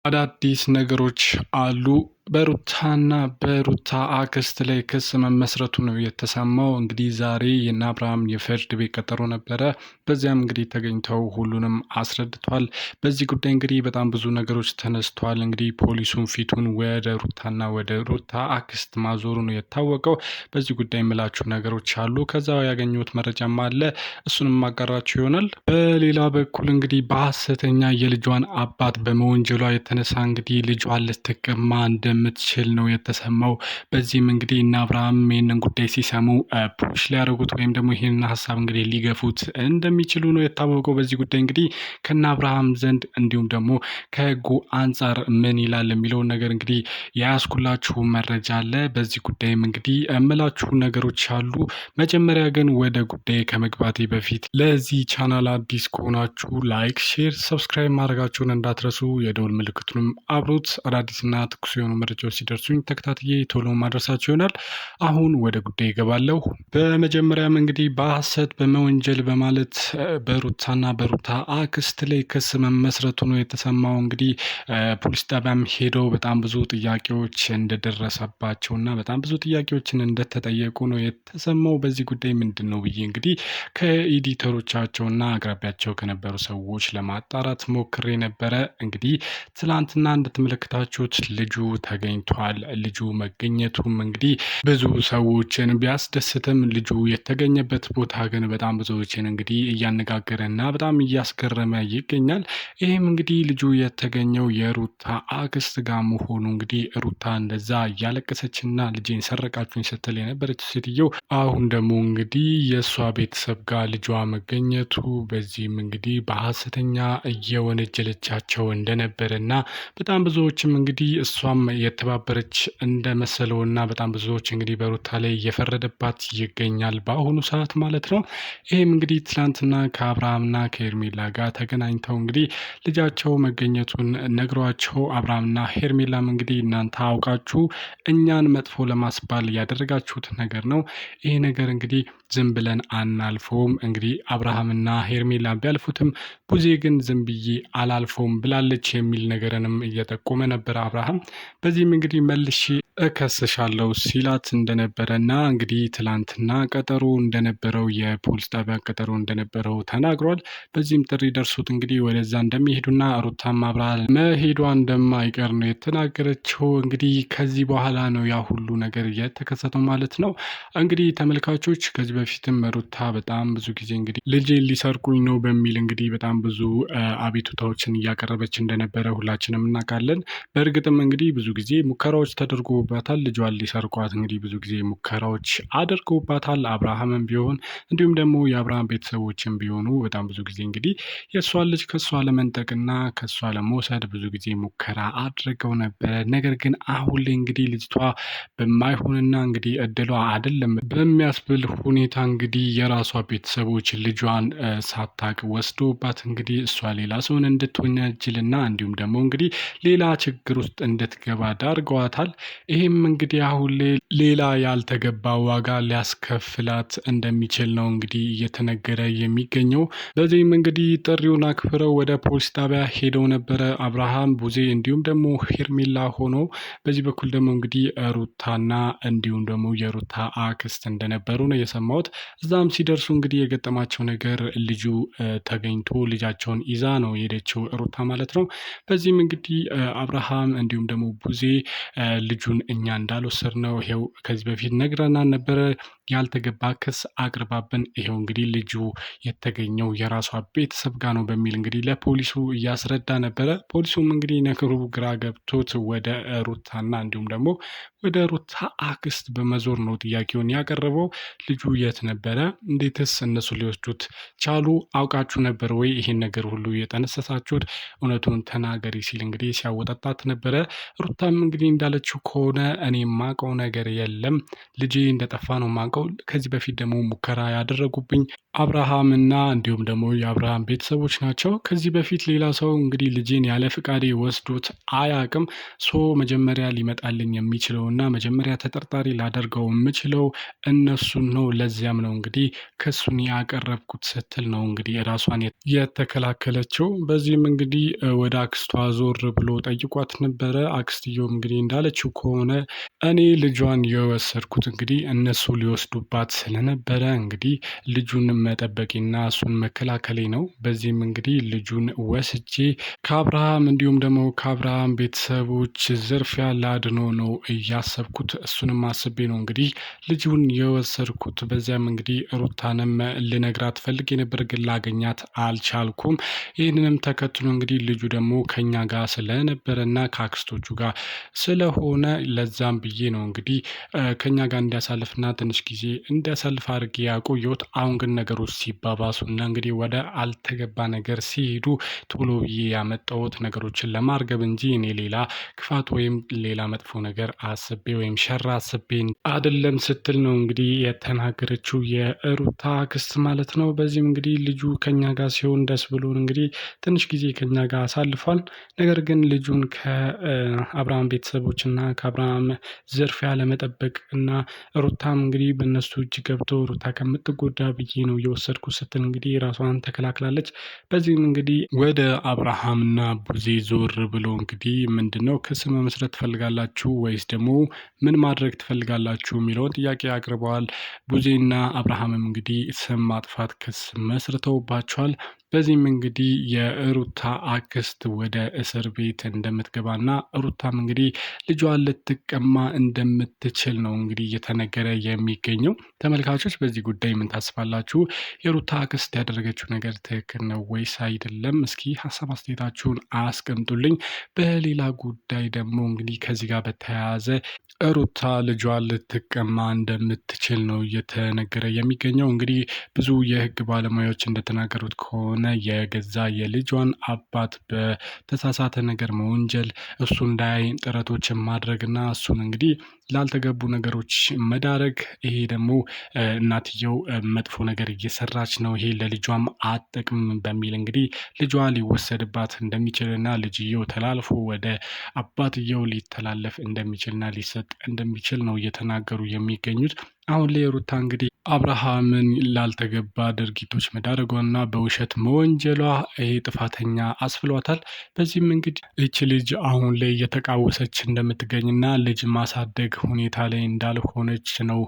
አዳዲስ ነገሮች አሉ። በሩታ አክስት ላይ ክስ መመስረቱ ነው የተሰማው። እንግዲህ ዛሬ የእነ አብርሃም የፍርድ ቤት ቀጠሮ ነበረ። በዚያም እንግዲህ ተገኝተው ሁሉንም አስረድቷል። በዚህ ጉዳይ እንግዲህ በጣም ብዙ ነገሮች ተነስተዋል። እንግዲህ ፖሊሱን ፊቱን ወደ ሩታና ወደ ሩታ አክስት ማዞሩ ነው የታወቀው። በዚህ ጉዳይ የምላችሁ ነገሮች አሉ። ከዛ ያገኙት መረጃም አለ፣ እሱንም ማጋራችሁ ይሆናል። በሌላ በኩል እንግዲህ በሐሰተኛ የልጇን አባት በመወንጀሏ የተነሳ እንግዲህ ልጇን ልትቀማ እንደምትችል ነው የተሰማው። በዚህም እንግዲህ እነ አብርሃም ይህንን ጉዳይ ሲሰሙ ፑሽ ሊያደርጉት ወይም ደግሞ ይህንን ሀሳብ እንግዲህ ሊገፉት እንደሚችሉ ነው የታወቀው። በዚህ ጉዳይ እንግዲህ ከነ አብርሃም ዘንድ እንዲሁም ደግሞ ከህጉ አንጻር ምን ይላል የሚለውን ነገር እንግዲህ የያዝኩላችሁ መረጃ አለ። በዚህ ጉዳይም እንግዲህ እምላችሁ ነገሮች አሉ። መጀመሪያ ግን ወደ ጉዳይ ከመግባቴ በፊት ለዚህ ቻናል አዲስ ከሆናችሁ ላይክ፣ ሼር፣ ሰብስክራይብ ማድረጋችሁን እንዳትረሱ፣ የደውል ምልክቱንም አብሮት አዳዲስና ትኩስ የሆኑ መረጃዎች ሲደርሱኝ ተከታትዬ ቶሎ ማድረሳችሁ ይሆናል። አሁን ወደ ጉዳይ ይገባለሁ። በመጀመሪያም እንግዲህ በሐሰት በመወንጀል በማለት በሩታና በሩታ አክስት ላይ ክስ መመስረቱ ነው የተሰማው። እንግዲህ ፖሊስ ጣቢያም ሄደው በጣም ብዙ ጥያቄዎች እንደደረሰባቸውና በጣም ብዙ ጥያቄዎችን እንደተጠየቁ ነው የተሰማው። በዚህ ጉዳይ ምንድን ነው ብዬ እንግዲህ ከኤዲተሮቻቸውና አቅራቢያቸው ከነበሩ ሰዎች ለማጣራት ሞክሬ ነበረ። እንግዲህ ትላንትና እንደተመለከታችሁት ልጁ ተገኝቷል። ልጁ መገኘቱም እንግዲህ ብዙ ሰዎችን ቢያስደስትም ልጁ የተገኘበት ቦታ ግን በጣም ብዙዎችን እንግዲህ እያነጋገረና በጣም እያስገረመ ይገኛል። ይህም እንግዲህ ልጁ የተገኘው የሩታ አክስት ጋር መሆኑ እንግዲህ ሩታ እንደዛ እያለቀሰችና ልጄን ሰረቃችሁኝ ስትል የነበረች ሴትየው አሁን ደግሞ እንግዲህ የእሷ ቤተሰብ ጋር ልጇ መገኘቱ በዚህም እንግዲህ በሐሰተኛ እየወነጀለቻቸው እንደነበረና በጣም ብዙዎችም እንግዲህ እሷም የተባበረች እንደመሰለውና በጣም ብዙዎች እንግዲህ በሩታ ላይ እየፈረደባት ይገኛል በአሁኑ ሰዓት ማለት ነው። ይህም እንግዲህ ትላንትና ከአብርሃምና ከሄርሜላ ጋር ተገናኝተው እንግዲህ ልጃቸው መገኘቱን ነግሯቸው አብርሃምና ሄርሜላም እንግዲህ እናንተ አውቃችሁ እኛን መጥፎ ለማስባል ያደረጋችሁት ነገር ነው። ይህ ነገር እንግዲህ ዝም ብለን አናልፈውም። እንግዲህ አብርሃምና ሄርሜላ ቢያልፉትም ቡዜ ግን ዝም ብዬ አላልፈውም ብላለች የሚል ነገርንም እየጠቆመ ነበረ አብርሃም። በዚህም እንግዲህ መልሼ እከስሻለሁ ሲላት እንደነበረና እንግዲህ ትላንትና ቀጠሮ እንደነበረው የፖሊስ ጣቢያ ቀጠሮ እንደነበረው ተናግሯል። በዚህም ጥሪ ደርሶት እንግዲህ ወደዛ እንደሚሄዱና ሩታም አብራ መሄዷ እንደማይቀር ነው የተናገረችው። እንግዲህ ከዚህ በኋላ ነው ያ ሁሉ ነገር የተከሰተው ማለት ነው። እንግዲህ ተመልካቾች ከዚህ በፊትም ሩታ በጣም ብዙ ጊዜ እንግዲህ ልጄን ሊሰርቁኝ ነው በሚል እንግዲህ በጣም ብዙ አቤቱታዎችን እያቀረበች እንደነበረ ሁላችንም እናውቃለን። በእርግጥም እንግዲህ ብዙ ጊዜ ሙከራዎች ተደርጎባታል። ልጇን ሊሰርቋት እንግዲህ ብዙ ጊዜ ሙከራዎች አድርገውባታል። አብርሃምም ቢሆን እንዲሁም ደግሞ የአብርሃም ቤተሰቦችም ቢሆኑ በጣም ብዙ ጊዜ እንግዲህ የእሷን ልጅ ከእሷ ለመንጠቅና ከእሷ ለመውሰድ ብዙ ጊዜ ሙከራ አድርገው ነበረ። ነገር ግን አሁን ላይ እንግዲህ ልጅቷ በማይሆንና እንግዲህ እድሏ አይደለም በሚያስብል ሁኔታ እንግዲህ የራሷ ቤተሰቦች ልጇን ሳታቅ ወስዶባት እንግዲህ እሷ ሌላ ሰውን እንድትወነጅልና እንዲሁም ደግሞ እንግዲህ ሌላ ችግር ውስጥ እንድትገባ ዳርገዋታል። ይህም እንግዲህ አሁን ላይ ሌላ ያልተገባ ዋጋ ሊያስከፍላት እንደሚችል ነው እንግዲህ እየተነገረ የሚገኘው። በዚህም እንግዲህ ጥሪውን አክብረው ወደ ፖሊስ ጣቢያ ሄደው ነበረ አብርሃም፣ ቡዜ እንዲሁም ደግሞ ሄርሜላ ሆኖ በዚህ በኩል ደግሞ እንግዲህ ሩታና እንዲሁም ደግሞ የሩታ አክስት እንደነበሩ ነው የሰማሁት። እዛም ሲደርሱ እንግዲህ የገጠማቸው ነገር ልጁ ተገኝቶ ልጃቸውን ይዛ ነው የሄደችው ሩታ ማለት ነው። በዚህም እንግዲህ አብርሃም እንዲሁም ደግሞ ቡዜ ልጁን እኛ እንዳልወሰድ ነው ይሄው ከዚህ በፊት ነግረናል ነበረ፣ ያልተገባ ክስ አቅርባብን ይሄው እንግዲህ ልጁ የተገኘው የራሷ ቤተሰብ ጋር ነው በሚል እንግዲህ ለፖሊሱ እያስረዳ ነበረ። ፖሊሱም እንግዲህ ነገሩ ግራ ገብቶት ወደ ሩታና እንዲሁም ደግሞ ወደ ሩታ አክስት በመዞር ነው ጥያቄውን ያቀረበው። ልጁ የት ነበረ? እንዴትስ እነሱ ሊወስዱት ቻሉ? አውቃችሁ ነበር ወይ ይሄን ነገር ሁሉ የጠነሰሳችሁት? እውነቱን ተናገሪ ሲል እንግዲህ ሲያወጣጣት ነበረ። ሩታም እንግዲህ እንዳለችው ከሆነ እኔ የማውቀው ነገር የለም፣ ልጄ እንደጠፋ ነው የማውቀው። ከዚህ በፊት ደግሞ ሙከራ ያደረጉብኝ አብርሃም እና እንዲሁም ደግሞ የአብርሃም ቤተሰቦች ናቸው። ከዚህ በፊት ሌላ ሰው እንግዲህ ልጄን ያለ ፍቃዴ ወስዶት አያውቅም። ሶ መጀመሪያ ሊመጣልኝ የሚችለው እና መጀመሪያ ተጠርጣሪ ላደርገው የምችለው እነሱን ነው። ለዚያም ነው እንግዲህ ክሱን ያቀረብኩት ስትል ነው እንግዲህ ራሷን የተከላከለችው። በዚህም እንግዲህ ወደ አክስቷ ዞር ብሎ ጠይቋት ነበረ። አክስትየውም እንግዲህ እንዳለችው ከሆነ እኔ ልጇን የወሰድኩት እንግዲህ እነሱ ሊወስዱባት ስለነበረ እንግዲህ ልጁን መጠበቂና እሱን መከላከሌ ነው። በዚህም እንግዲህ ልጁን ወስጄ ከአብርሃም እንዲሁም ደግሞ ከአብርሃም ቤተሰቦች ዝርፊያ ላድኖ ነው እያሰብኩት። እሱንም አስቤ ነው እንግዲህ ልጁን የወሰድኩት። በዚያም እንግዲህ ሩታንም ልነግራት ፈልጌ ነበር፣ ግን ላገኛት አልቻልኩም። ይህንንም ተከትሎ እንግዲህ ልጁ ደግሞ ከኛ ጋር ስለነበረና ከአክስቶቹ ጋር ስለሆነ ለዛም ብዬ ነው እንግዲህ ከኛ ጋር እንዲያሳልፍና ትንሽ ጊዜ እንዲያሳልፍ አድርጌ ያቆየሁት። አሁን ግን ነገሮች ሲባባሱና እንግዲህ ወደ አልተገባ ነገር ሲሄዱ ቶሎ ብዬ ያመጣሁት ነገሮችን ለማርገብ እንጂ እኔ ሌላ ክፋት ወይም ሌላ መጥፎ ነገር አስቤ ወይም ሸራ አስቤ አይደለም ስትል ነው እንግዲህ የተናገረችው የሩታ አክስት ማለት ነው። በዚህም እንግዲህ ልጁ ከኛ ጋር ሲሆን ደስ ብሎን እንግዲህ ትንሽ ጊዜ ከኛ ጋር አሳልፏል። ነገር ግን ልጁን ከአብርሃም ቤተሰቦች እና ከአብርሃም ዝርፊያ ለመጠበቅ እና ሩታም እንግዲህ በእነሱ እጅ ገብቶ ሩታ ከምትጎዳ ብዬ ነው የወሰድኩ ስትል እንግዲህ ራሷን ተከላክላለች። በዚህም እንግዲህ ወደ አብርሃምና ቡዜ ዞር ብሎ እንግዲህ ምንድን ነው ክስ መመስረት ትፈልጋላችሁ ወይስ ደግሞ ምን ማድረግ ትፈልጋላችሁ የሚለውን ጥያቄ አቅርበዋል። ቡዜና አብርሃምም እንግዲህ ስም ማጥፋት ክስ መስርተውባቸዋል። በዚህም እንግዲህ የሩታ አክስት ወደ እስር ቤት እንደምትገባና ሩታም እንግዲህ ልጇን ልትቀማ እንደምትችል ነው እንግዲህ እየተነገረ የሚገኘው። ተመልካቾች በዚህ ጉዳይ ምን ታስባላችሁ? የሩታ አክስት ያደረገችው ነገር ትክክል ነው ወይስ አይደለም? እስኪ ሀሳብ አስተያየታችሁን አስቀምጡልኝ። በሌላ ጉዳይ ደግሞ እንግዲህ ከዚህ ጋር በተያያዘ ሩታ ልጇን ልትቀማ እንደምትችል ነው እየተነገረ የሚገኘው። እንግዲህ ብዙ የህግ ባለሙያዎች እንደተናገሩት ከሆነ የገዛ የልጇን አባት በተሳሳተ ነገር መወንጀል፣ እሱ እንዳያይ ጥረቶችን ማድረግና እሱን እንግዲህ ላልተገቡ ነገሮች መዳረግ፣ ይሄ ደግሞ እናትየው መጥፎ ነገር እየሰራች ነው፣ ይሄ ለልጇም አጠቅም በሚል እንግዲህ ልጇ ሊወሰድባት እንደሚችልና ልጅየው ተላልፎ ወደ አባትየው ሊተላለፍ እንደሚችልና ሊሰጥ እንደሚችል ነው እየተናገሩ የሚገኙት። አሁን ላይ ሩታ እንግዲህ አብርሃምን ላልተገባ ድርጊቶች መዳረጓና በውሸት መወንጀሏ ይሄ ጥፋተኛ አስብሏታል። በዚህም እንግዲህ ይቺ ልጅ አሁን ላይ እየተቃወሰች እንደምትገኝና ልጅ ማሳደግ ሁኔታ ላይ እንዳልሆነች ነው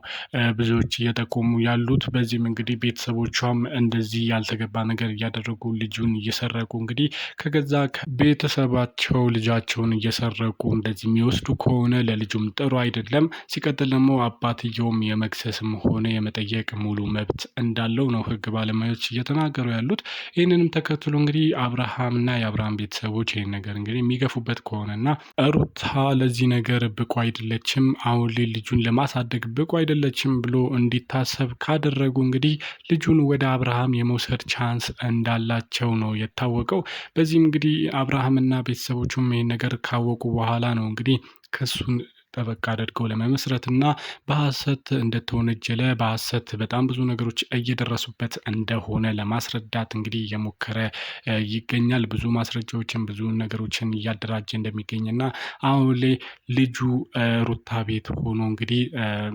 ብዙዎች እየጠቆሙ ያሉት። በዚህም እንግዲህ ቤተሰቦቿም እንደዚህ ያልተገባ ነገር እያደረጉ ልጁን እየሰረቁ እንግዲህ ከገዛ ቤተሰባቸው ልጃቸውን እየሰረቁ እንደዚህ የሚወስዱ ከሆነ ለልጁም ጥሩ አይደለም። ሲቀጥል ደግሞ አባትየውም የመክሰስም ሆነ የመጠየቅ ሙሉ መብት እንዳለው ነው ህግ ባለሙያዎች እየተናገሩ ያሉት። ይህንንም ተከትሎ እንግዲህ አብርሃምና የአብርሃም ቤተሰቦች ይህን ነገር እንግዲህ የሚገፉበት ከሆነና ሩታ ለዚህ ነገር ብቁ አይደለችም፣ አሁን ላይ ልጁን ለማሳደግ ብቁ አይደለችም ብሎ እንዲታሰብ ካደረጉ እንግዲህ ልጁን ወደ አብርሃም የመውሰድ ቻንስ እንዳላቸው ነው የታወቀው። በዚህም እንግዲህ አብርሃምና ቤተሰቦቹም ይህን ነገር ካወቁ በኋላ ነው እንግዲህ ክሱን ጠበቅ አድርገው ለመመስረት እና በሐሰት እንደተወነጀለ በሐሰት በጣም ብዙ ነገሮች እየደረሱበት እንደሆነ ለማስረዳት እንግዲህ እየሞከረ ይገኛል። ብዙ ማስረጃዎችን ብዙ ነገሮችን እያደራጀ እንደሚገኝና አሁን ላይ ልጁ ሩታ ቤት ሆኖ እንግዲህ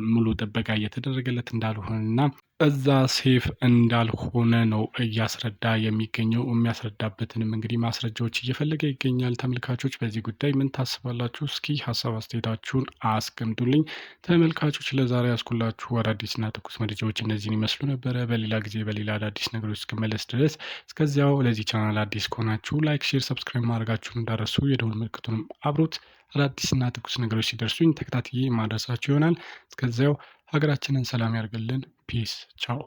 ሙሉ ጥበቃ እየተደረገለት እንዳልሆነና እዛ ሴፍ እንዳልሆነ ነው እያስረዳ የሚገኘው። የሚያስረዳበትንም እንግዲህ ማስረጃዎች እየፈለገ ይገኛል። ተመልካቾች በዚህ ጉዳይ ምን ታስባላችሁ? እስኪ ሀሳብ አስተያየታችሁን አስቀምጡልኝ። ተመልካቾች ለዛሬ ያስኩላችሁ አዳዲስና ትኩስ መረጃዎች እነዚህን ይመስሉ ነበረ። በሌላ ጊዜ በሌላ አዳዲስ ነገሮች እስክመለስ ድረስ እስከዚያው ለዚህ ቻናል አዲስ ከሆናችሁ ላይክ፣ ሼር፣ ሰብስክራይብ ማድረጋችሁን እንዳረሱ የደውል ምልክቱንም አብሩት። አዳዲስና ትኩስ ነገሮች ሲደርሱኝ ተከታትዬ ማድረሳችሁ ይሆናል። እስከዚያው ሀገራችንን ሰላም ያርግልን። ፒስ ቻው።